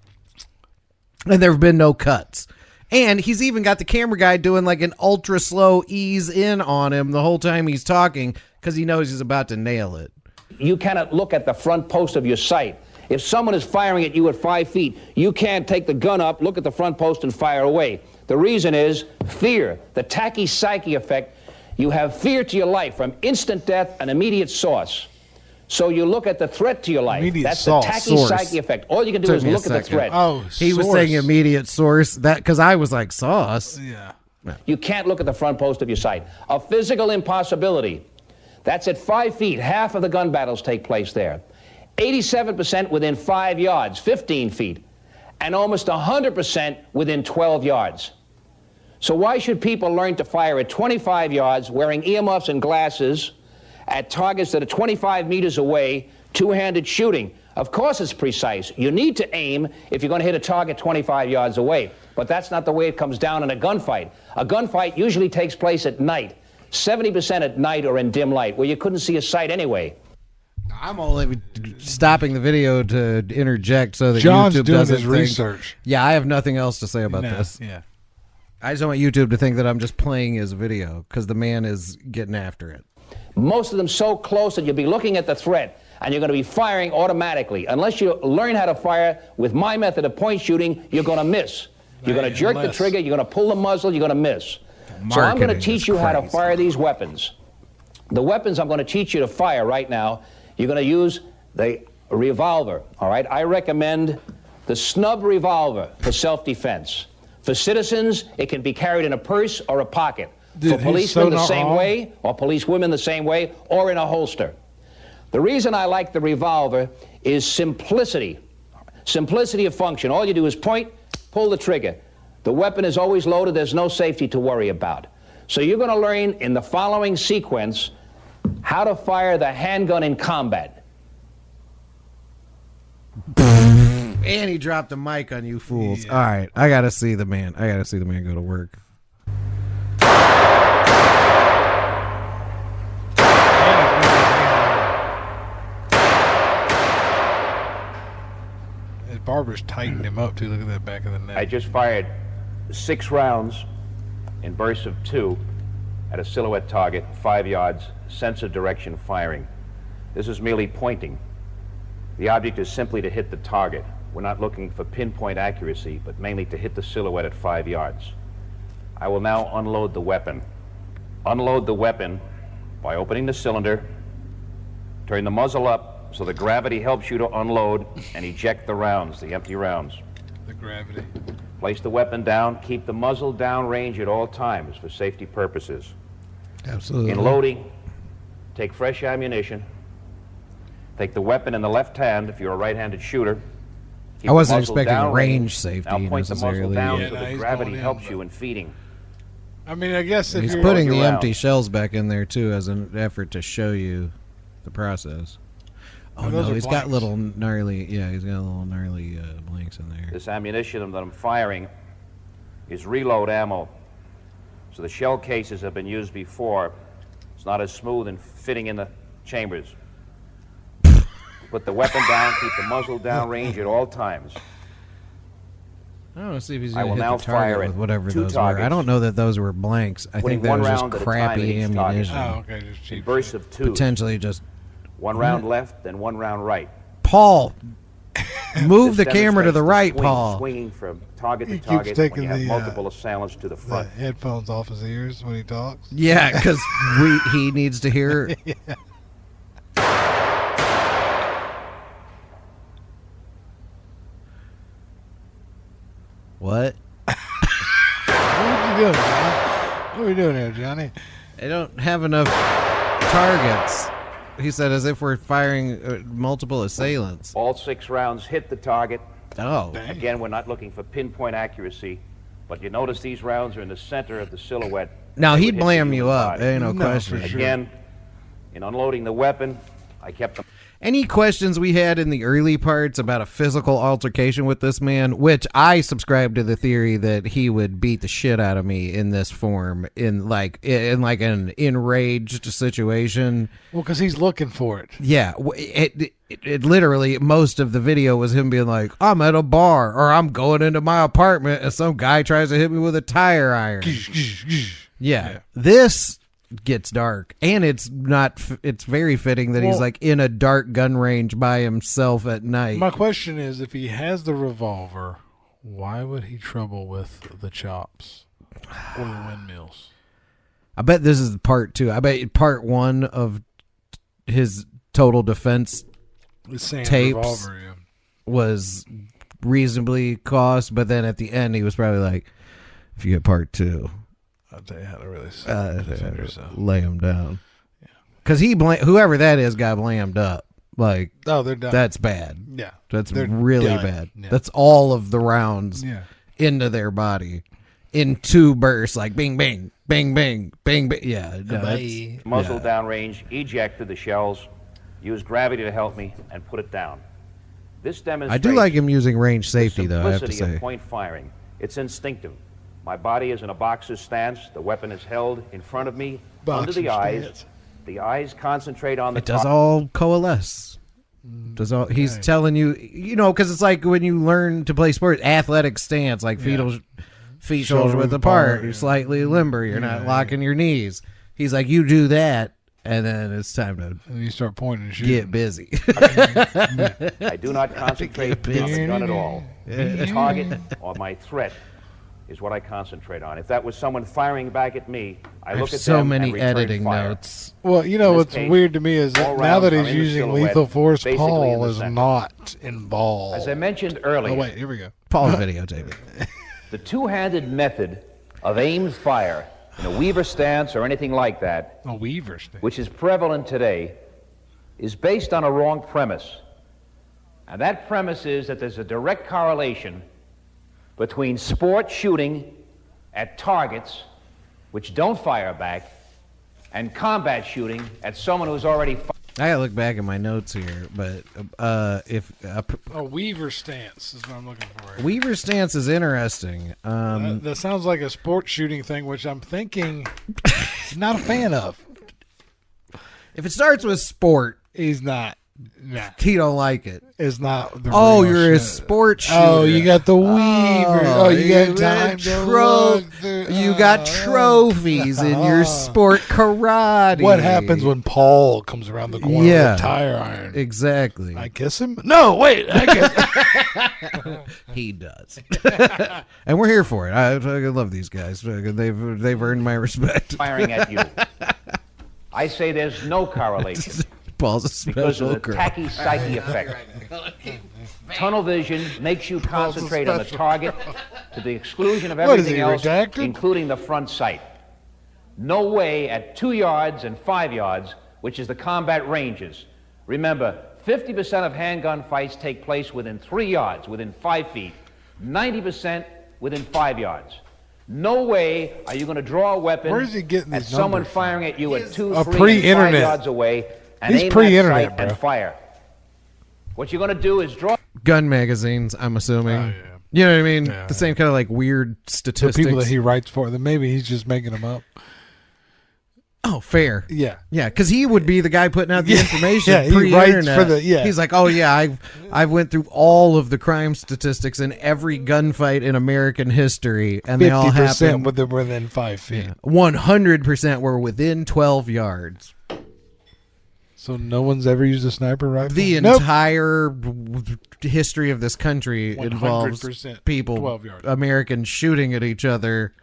And there have been no cuts. And he's even got the camera guy doing like an ultra slow ease in on him the whole time he's talking because he knows he's about to nail it. You cannot look at the front post of your sight. If someone is firing at you at 5 feet, you can't take the gun up, look at the front post, and fire away. The reason is fear, the tachypsyche effect. You have fear to your life from instant death, an immediate source. So you look at the threat to your life. That's the tachypsyche effect. All you can do is look at the threat. Oh, he was saying immediate source, that because I was like sauce. Yeah. You can't look at the front post of your sight. A physical impossibility. That's at 5 feet. Half of the gun battles take place there. 87% within 5 yards, 15 feet, and almost 100% within 12 yards. So why should people learn to fire at 25 yards wearing earmuffs and glasses at targets that are 25 meters away, two-handed shooting? Of course it's precise. You need to aim if you're going to hit a target 25 yards away, but that's not the way it comes down in a gunfight. A gunfight usually takes place at night, 70% at night or in dim light, where you couldn't see a sight anyway. I'm only stopping the video to interject so that John's YouTube doing doesn't his think, research. Yeah, I have nothing else to say about this. Yeah. I just don't want YouTube to think that I'm just playing his video because the man is getting after it. Most of them so close that you'll be looking at the threat and you're going to be firing automatically. Unless you learn how to fire with my method of point shooting, you're going to miss. You're going to jerk the trigger, you're going to pull the muzzle, you're going to miss. So I'm going to teach you how to fire these weapons. The weapons I'm going to teach you to fire right now, you're going to use the revolver, all right? I recommend the snub revolver for self-defense. For citizens, it can be carried in a purse or a pocket. For policemen, the same way, or police women, the same way, or in a holster. The reason I like the revolver is simplicity. Simplicity of function. All you do is point, pull the trigger. The weapon is always loaded. There's no safety to worry about. So you're going to learn in the following sequence how to fire the handgun in combat. And he dropped the mic on you fools. Yeah. All right, I got to see the man. I got to see the man go to work. His barber's tightened him up, too. Look at that back of the neck. I just fired 6 rounds in bursts of 2 at a silhouette target, 5 yards, sense of direction firing. This is merely pointing. The object is simply to hit the target. we're not looking for pinpoint accuracy, but mainly to hit the silhouette at 5 yards. I will now unload the weapon. Unload the weapon by opening the cylinder, turn the muzzle up so the gravity helps you to unload and eject the rounds, the empty rounds. The gravity. Place the weapon down, keep the muzzle downrange at all times for safety purposes. Absolutely. In loading, take fresh ammunition. Take the weapon in the left hand if you're a right-handed shooter. Keep I wasn't the muzzle expecting downrange. range safety Now point the muzzle necessarily. down Yeah, so no, the he's gravity going in, helps but- you in feeding. I mean, I guess if He's you're putting the Roll your empty round. shells back in there too as an effort to show you the process. Oh Oh, those no, are he's got blanks. little gnarly. Yeah, he's got little gnarly blanks in there. This ammunition that I'm firing is reload ammo. So the shell cases have been used before. It's not as smooth and fitting in the chambers. Put the weapon down, keep the muzzle downrange at all times. I want to see if he's I going will to hit now the target fire with at whatever 2 those were. I targets. don't know that those were blanks. I Putting think they one were just round at a time at crappy each target. ammunition. Oh, okay, just In cheap. bursts of 2. Potentially just One round left, then one round right. Paul. Move This the camera to the demonstrates right, swing, Paul. Swinging from target to He keeps target taking when you have the, multiple assailants to the The front. headphones off his ears when he talks. Yeah, because he needs to hear. What? What are you doing, John? What are we doing here, Johnny? They don't have enough targets. He said, as if we're firing multiple assailants. All 6 rounds hit the target. Oh. Again, we're not looking for pinpoint accuracy, but you notice these rounds are in the center of the silhouette. Now, They he'd would hit the blam you human up. body. There ain't no No, question. for sure. Again, in unloading the weapon, I kept them. Any questions we had in the early parts about a physical altercation with this man, which I subscribe to the theory that he would beat the shit out of me in this form, in like an enraged situation. Well, because he's looking for it. Yeah, it literally, most of the video was him being like, I'm at a bar or I'm going into my apartment and some guy tries to hit me with a tire iron. Yeah, this gets dark, and it's very fitting that he's Well, like in a dark gun range by himself at night. My question is, if he has the revolver, why would he trouble with the chops or the windmills? I bet this is part 2. I bet part 1 of his total defense The same tapes revolver, yeah. was reasonably cost, but then at the end he was probably like, if you get part 2, I'll tell you how to really defend yourself. lay him down. Because whoever that is got blammed up. Like, Oh, they're done. that's bad. Yeah. That's They're really done. bad. Yeah. That's all of the rounds Yeah. into their body in 2 bursts, like bing, bing, bing, bing, bing, bing. Yeah. No, that's- Muzzle yeah. downrange, ejected the shells, used gravity to help me, and put it down. This demonstrates I do like him using range the safety, though, I have to simplicity say. of point firing. It's instinctive. My body is in a boxer's stance. The weapon is held in front of me, under the Boxer's eyes. stance. The eyes concentrate on the It does target. all coalesce. He's telling you, because it's like when you learn to play sports, athletic stance, like feet shoulder width apart. You're slightly limber. You're not locking your knees. He's like, you do that, and then it's time to And you start pointing and shooting. get busy. I do not concentrate on the gun at all. The target or my threat is what I concentrate on. If that was someone firing back at me, I I look have at so them many and return editing fire. notes. Well, you In know this what's case, weird to me is all that now that rounds he's are in the using silhouette, lethal force, basically in Paul the is center. not involved. As I mentioned earlier, Oh, wait, here we go. Paul's videotaping. the two-handed method of aimed fire in a Weaver stance or anything like that, A Weaver stick. which is prevalent today, is based on a wrong premise. And that premise is that there's a direct correlation between sport shooting at targets which don't fire back and combat shooting at someone who's already I gotta look back at my notes here, but if A Weaver stance is what I'm looking for. Weaver stance is interesting. That sounds like a sport shooting thing, which I'm thinking he's not a fan of. If it starts with sport, He's not. Nah, he don't like it. it's not. The Oh, real you're a shit. sport shooter. Oh, you got the Weaver. Oh, you got you time got to troll. look through. You got trophies in your sport karate. What happens when Paul comes around the corner with a tire iron? Exactly. I kiss him? No, wait. I kiss He does. And we're here for it. I love these guys. They've earned my respect. Firing at you. I say there's no correlation. Paul's a special because of the girl. tachy-psyche effect. Tunnel vision makes you concentrate on the target to the exclusion of everything else, including the front sight. No way at 2 yards and 5 yards, which is the combat ranges. Remember, 50% of handgun fights take place within 3 yards, within 5 feet. 90% within 5 yards. No way are you going to draw a weapon at someone firing at you at 2, 3, and 5 yards away and aim that sight and fire. What you're going to do is draw gun magazines, I'm assuming. You know what I mean? The same kind of like weird statistics. The people that he writes for, then maybe he's just making them up. Oh, fair. Yeah. Yeah, because he would be the guy putting out the information he pre-internet. writes for the, He's like, oh, yeah, I've went through all of the crime statistics in every gunfight in American history, and they all happen. 50% within 5 feet. 100% were within 12 yards. So no one's ever used a sniper rifle? The entire history of this country involves people, 12 yards. Americans shooting at each other,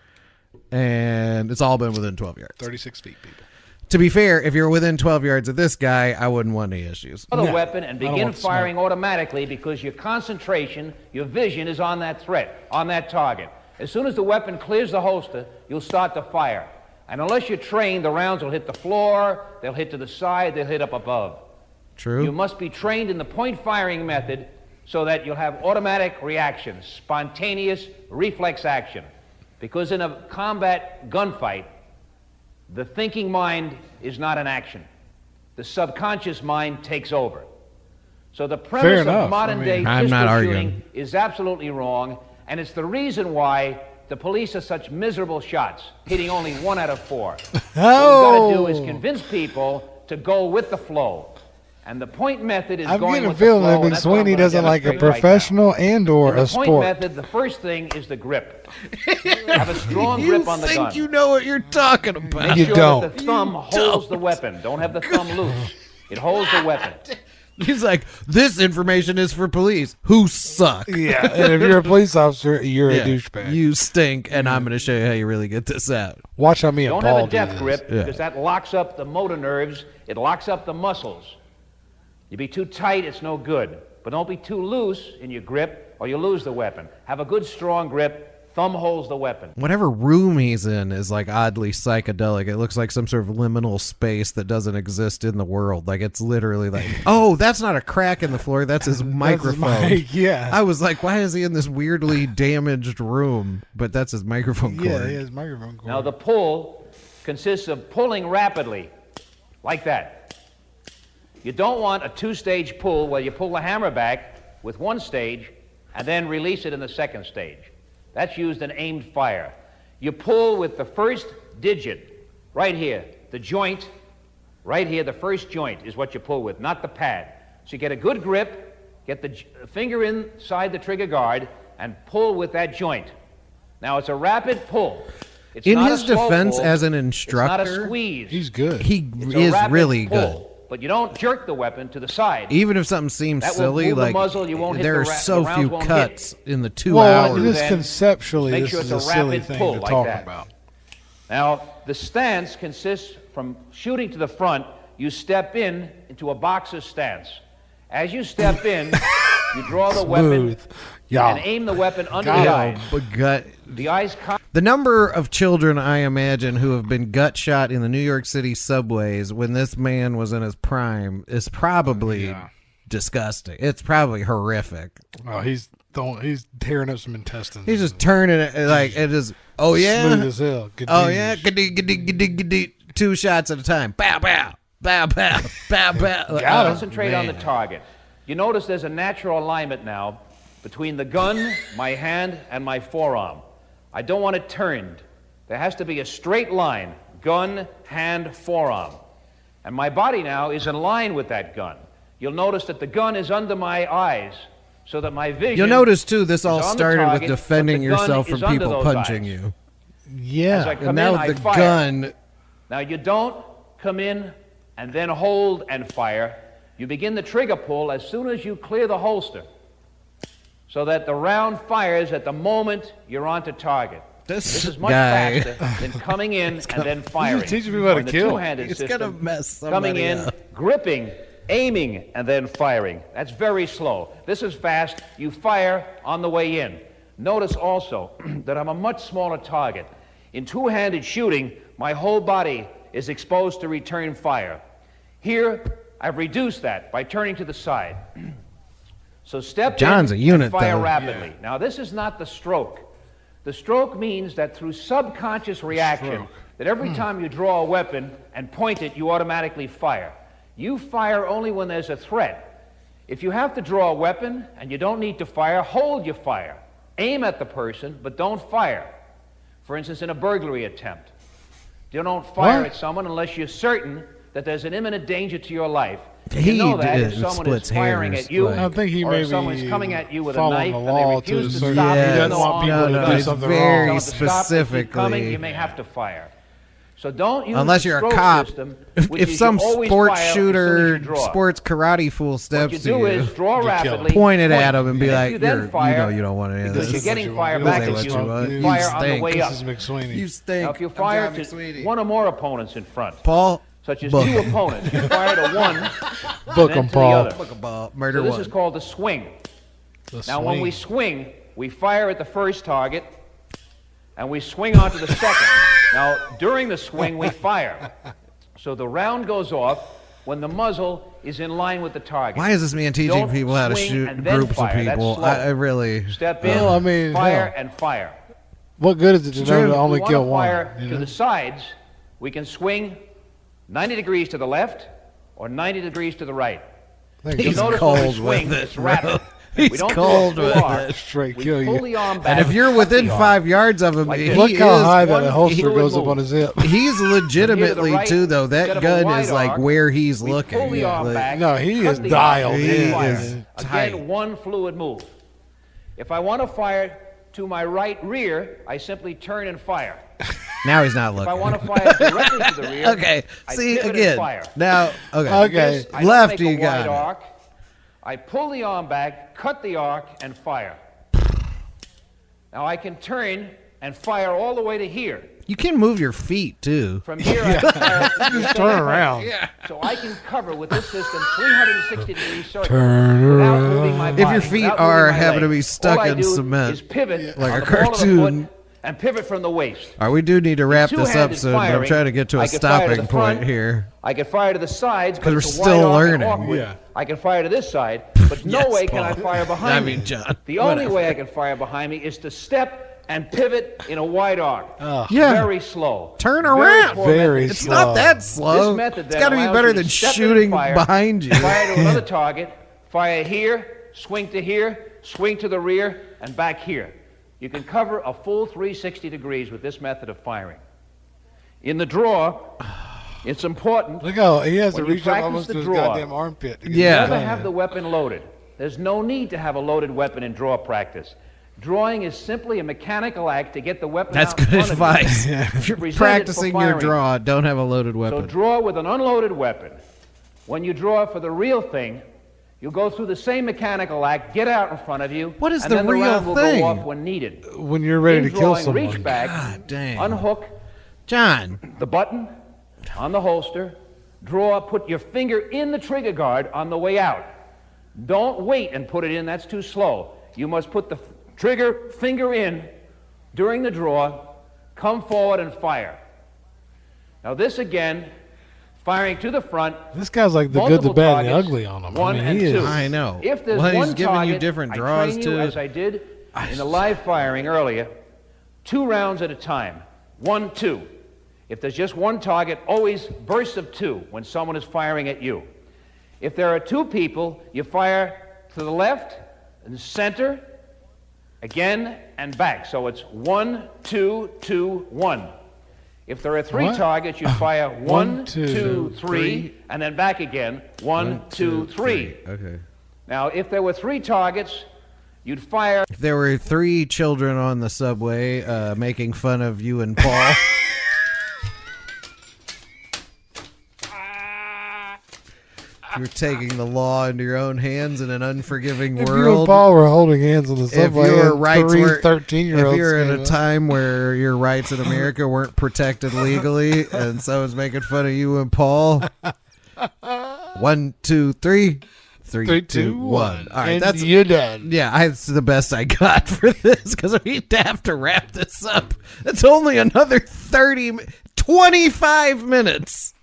and it's all been within 12 yards. 36 feet, people. To be fair, if you're within 12 yards of this guy, I wouldn't want any issues. The weapon and begin firing automatically because your concentration, your vision is on that threat, on that target. As soon as the weapon clears the holster, you'll start to fire. And unless you're trained, the rounds will hit the floor, they'll hit to the side, they'll hit up above. True. You must be trained in the point firing method so that you'll have automatic reactions, spontaneous reflex action. Because in a combat gunfight, the thinking mind is not in action. The subconscious mind takes over. So the premise of modern-day pistol shooting is absolutely wrong, and it's the reason why the police are such miserable shots, hitting only 1 out of 4. What we've got to do is convince people to go with the flow. And the point method is going with the flow. I'm getting a feeling that McSweeney doesn't like a professional and or a sport. The point method, the first thing is the grip. Have a strong grip on the gun. You think you know what you're talking about. Make sure that the thumb holds the weapon. Don't have the thumb loose. It holds the weapon. He's like, this information is for police who suck. Yeah, and if you're a police officer, you're a douchebag. You stink, and I'm going to show you how you really get this out. Watch how me and Paul do this. Don't have a death grip because that locks up the motor nerves. It locks up the muscles. You be too tight, it's no good. But don't be too loose in your grip or you lose the weapon. Have a good, strong grip. Thumb holds the weapon. Whatever room he's in is like oddly psychedelic. It looks like some sort of liminal space that doesn't exist in the world. Like it's literally like, oh, that's not a crack in the floor. That's his microphone. Yeah. I was like, why is he in this weirdly damaged room? But that's his microphone cord. Yeah, his microphone cord. Now the pull consists of pulling rapidly, like that. You don't want a 2-stage pull where you pull the hammer back with 1 stage and then release it in the 2nd stage. That's used in aimed fire. You pull with the first digit, right here, the joint, right here, the first joint is what you pull with, not the pad. So you get a good grip, get the finger inside the trigger guard, and pull with that joint. Now it's a rapid pull. It's in not his a slow defense pull. as an instructor, it's not a squeeze. He's good. He is really good. But you don't jerk the weapon to the side. Even if something seems silly, like there are so few cuts in the 2 hours. hours. Just conceptually, make this sure is it's a a silly rapid thing pull to like talk that. about. Now, the stance consists from shooting to the front, you step into a boxer's stance. As you step in, you draw the weapon and aim the weapon under the eyes. The eyes. The number of children, I imagine, who have been gut shot in the New York City subways when this man was in his prime is probably disgusting. It's probably horrific. Oh, he's tearing up some intestines. He's just turning it like it is. Oh yeah, smooth as hell. Oh yeah, 2 shots at a time. Bow bow, bow bow, bow bow. Concentrate on the target. You notice there's a natural alignment now between the gun, my hand, and my forearm. I don't want it turned. There has to be a straight line, gun, hand, forearm. And my body now is in line with that gun. You'll notice that the gun is under my eyes so that my vision. You'll notice, too, this all on the started target, with defending but the gun yourself is from under people those punching eyes. you. Yeah. As I come And now in, I with the fire. gun. Now, you don't come in and then hold and fire. You begin the trigger pull as soon as you clear the holster, so that the round fires at the moment you're onto target. This is much guy. faster than coming in and then firing. He's teaching me how to On the kill. two-handed He's system, gonna mess coming somebody in, up. gripping, aiming, and then firing. That's very slow. This is fast. You fire on the way in. Notice also that I'm a much smaller target. In two-handed shooting, my whole body is exposed to return fire. Here, I've reduced that by turning to the side. So step John's in a unit, and fire though. rapidly. Yeah. Now, this is not the stroke. The stroke means that through subconscious reaction, that every time you draw a weapon and point it, you automatically fire. You fire only when there's a threat. If you have to draw a weapon and you don't need to fire, hold your fire. Aim at the person, but don't fire. For instance, in a burglary attempt, you don't fire at someone unless you're certain that there's an imminent danger to your life. You know that if someone is firing at you, I think he or may if someone's be coming at you with a following knife the and they law refuse to to a stop, certain- he even doesn't though want people on to the do gun, something very tell them to stop. If you keep specifically. coming, you may have to fire. So don't use Unless the you're a stroke cop. system, If which is some you always sports fire as soon as shooter, you draw. sports karate fool What steps you to do you, is draw rapidly, point it at him and be if like, you then "You're, fire, you know, you don't want any of because this." you're getting fire You back say at what you, you want. You fire on the stink. way This up. is McSweeney. You stink. Now, if you I'm fire John to McSweeney. one or more opponents in front, Paul, such as book two him. opponents, you fire to one, Book and then him, to the Paul. other. Book a ball, murder So this one. is called the swing. The Now, when swing. we swing, we fire at the first target, and we swing onto the second. Now, during the swing, we fire. So the round goes off when the muzzle is in line with the target. Why is this man teaching Don't people how to swing shoot and then groups of fire. That's people? slow. I really. Step in, Well, I mean, fire, hell. and fire. What good is it to know If to we only want kill to one? fire you to know? the sides, we can swing 90 degrees to the left or 90 degrees to the right. He's You'll notice cold when we swing, with it, it's bro. rapid. He's we don't cold do a with full arc. it. Straight We kill pull you. the arm back. And if you're within cut the arm. 5 yards of him, Like he this. Look how is high that one holster fluid goes up move. on his hip. He's legitimately right, too, though. instead That of a gun wide is like arc, where he's we looking. pull the arm Like, back, No, he cut is the dialed arm, in. and fire. He is tight. Again, one fluid move. If I want to fire to my right rear, I simply turn and fire. Now he's not If looking. I want to fire directly to the rear, Okay. I See pivot and again. fire. Now. Okay. Okay. This, I don't Left, make you a got wide it. arc. I pull the arm back, cut the arc, and fire. Now I can turn and fire all the way to here. You can move your feet too. From here, I can fire Just turn around. So I can cover with this system 360 degree circle Turn without around. moving my If body, your feet without are moving my happen to leg. be stuck All I in do cement, is pivot like on a the ball of the cartoon. foot and pivot from the waist. All right, we do need to wrap this up Two-handed soon, but I'm firing, trying to get to I a can fire to stopping the front, point here. I can fire to the sides 'Cause because we're it's still wide arc and learning. awkward. Yeah. I can fire to this side, but no Yes, way can I Paul. fire behind I me. mean, John, The only whatever. way I can fire behind me is to step and pivot in a wide arc. Yeah. Very slow. Turn Very around. poor Very method. It's slow. not that slow. This method It's then got to be allows better you to than step in shooting and fire, behind you. Fire to another target, fire here, swing to here, swing to the rear, and back here. You can cover a full 360 degrees with this method of firing. In the draw, it's important. Look how he has to When you reach up practice almost the to his draw, goddamn armpit. To get Yeah. it Never done. have the weapon loaded. There's no need to have a loaded weapon in draw practice. Drawing is simply a mechanical act to get the weapon That's out in good front of you. advice. If you're Present it for practicing your firing. draw, don't have a loaded So weapon. draw with an unloaded weapon. When you draw for the real thing, you go through the same mechanical act, get out in front of you. What is and the then real the round will thing? go off when needed. When you're ready In to kill drawing, someone. reach back, God damn. unhook John, the button on the holster, draw, put your finger in the trigger guard on the way out. Don't wait and put it in, that's too slow. You must put the trigger finger in during the draw, come forward and fire. Now this again, firing to the front. This guy's like the good, the multiple bad, and the targets, ugly on him. One I mean, and he two. is. I know. If there's Well, one he's giving you target, different I draws, train you, too. as I did in the live firing earlier, 2 rounds at a time. 1, 2. If there's just one target, always bursts of 2 when someone is firing at you. If there are 2 people, you fire to the left and center, again and back. So it's 1, 2, 2, 1. If there are 3 What? targets, you fire 1, 1, 2, 2, 3, and then back again. 1, 2, 3. Okay. Now, if there were 3 targets, You'd fire. If there were 3 children on the subway making fun of you and Paul. You're taking the law into your own hands in an unforgiving world. If you and Paul were holding hands on the subway, if your rights were 13-year-olds, if you're in a time where your rights in America weren't protected legally, and someone's making fun of you and Paul. 1, 2, 3. 3, 2, 1. All right, and that's you're done. Yeah, that's the best I got for this because we'd have to wrap this up. It's only another 25 minutes.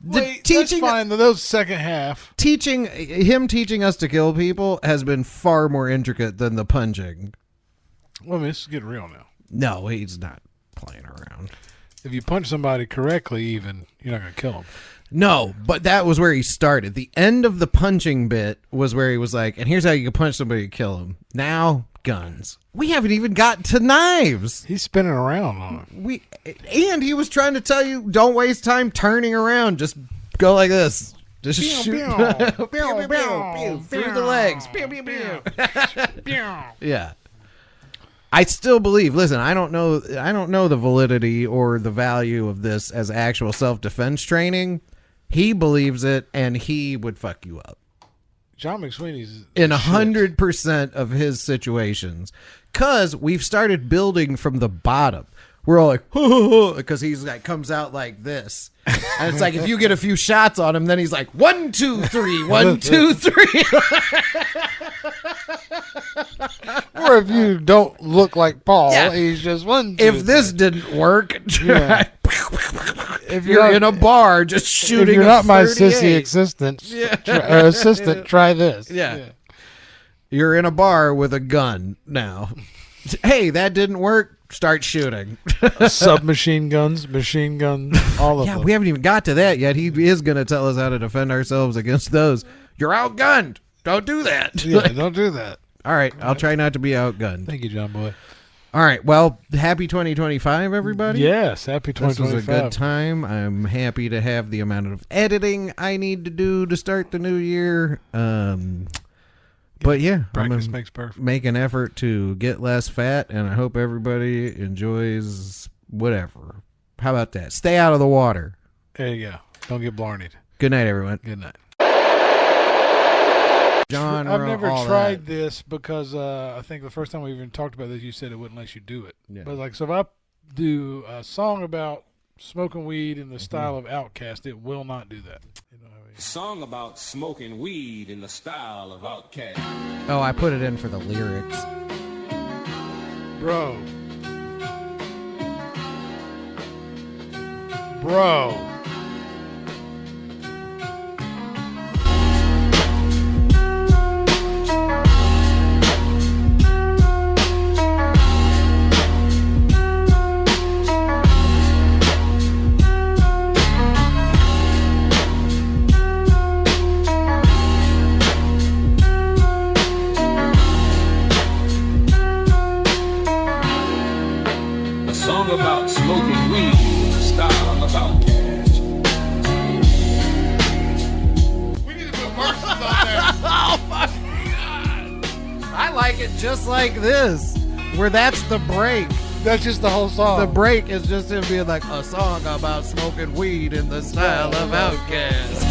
Wait, that's fine. Those second half. Him teaching us to kill people has been far more intricate than the punching. Well, I mean, this is getting real now. No, he's not playing around. If you punch somebody correctly, even, you're not going to kill them. No, but that was where he started. The end of the punching bit was where he was like, and here's how you can punch somebody and kill him. Now, guns. We haven't even gotten to knives. He's spinning around on it. And he was trying to tell you, don't waste time turning around. Just go like this. Just shoot. Through the legs. Yeah. I still believe. Listen, I don't know the validity or the value of this as actual self-defense training. He believes it, and he would fuck you up. John McSweeney's in 100% of his situations, because we've started building from the bottom. We're all like, because he's like comes out like this, and it's like if you get a few shots on him, then he's like 1, 2, 3, 1, 2, 3. Or if you don't look like Paul, yeah. He's just 1, 2. If this didn't work, if you're in a bar just shooting, if you're not my sissy assistant, try this. Yeah, you're in a bar with a gun now. Hey, that didn't work. Start shooting. Submachine guns, machine guns, all of them. Yeah, we haven't even got to that yet. He is going to tell us how to defend ourselves against those. You're outgunned. Don't do that. Yeah, don't do that. All right, I'll try not to be outgunned. Thank you, John Boy. All right, well, happy 2025, everybody. Yes, happy 2025. This was a good time. I'm happy to have the amount of editing I need to do to start the new year. But yeah, practice makes perfect. Make an effort to get less fat, and I hope everybody enjoys whatever. How about that? Stay out of the water. There you go. Don't get blarneyed. Good night, everyone. Good night. John, I've never tried this because I think the first time we even talked about this, you said it wouldn't let you do it. Yeah. But like, so if I do a song about smoking weed in the style of Outkast, it will not do that. You know what I mean? Song about smoking weed in the style of Outkast. Oh, I put it in for the lyrics. Bro. About smoking weed in the style of Outkast. We need to put verses on there. Oh my God! I like it just like this, where that's the break. That's just the whole song. The break is just him being like a song about smoking weed in the style of Outkast.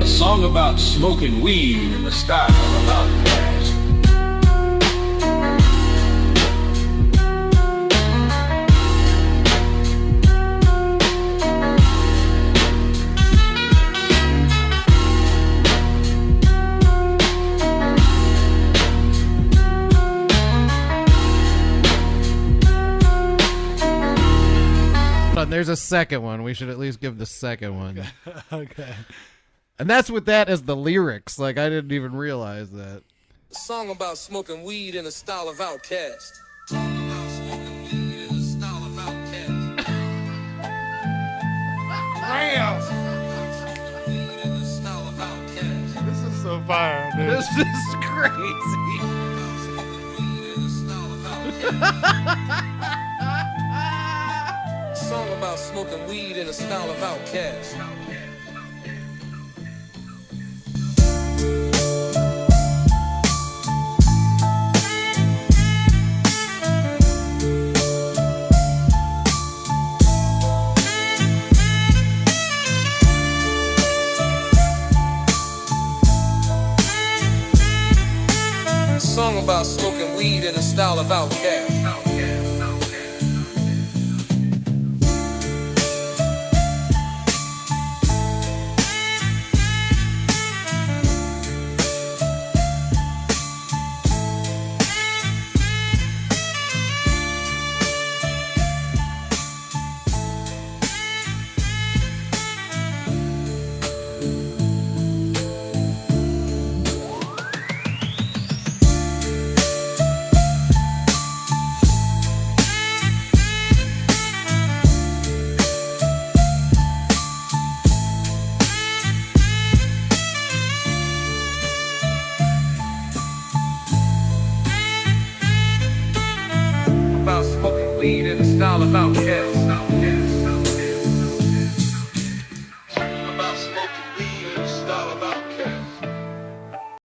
A song about smoking weed in the style of Outkast. There's a second one. We should at least give the second one. Okay. And that's with that as the lyrics. Like, I didn't even realize that. A song about smoking weed in the style of Outkast. This is so fire, dude. This is crazy. Song about smoking weed in the style of Outkast. song about smoking weed in the style of Outkast. About smoking weed in the style of Outkast.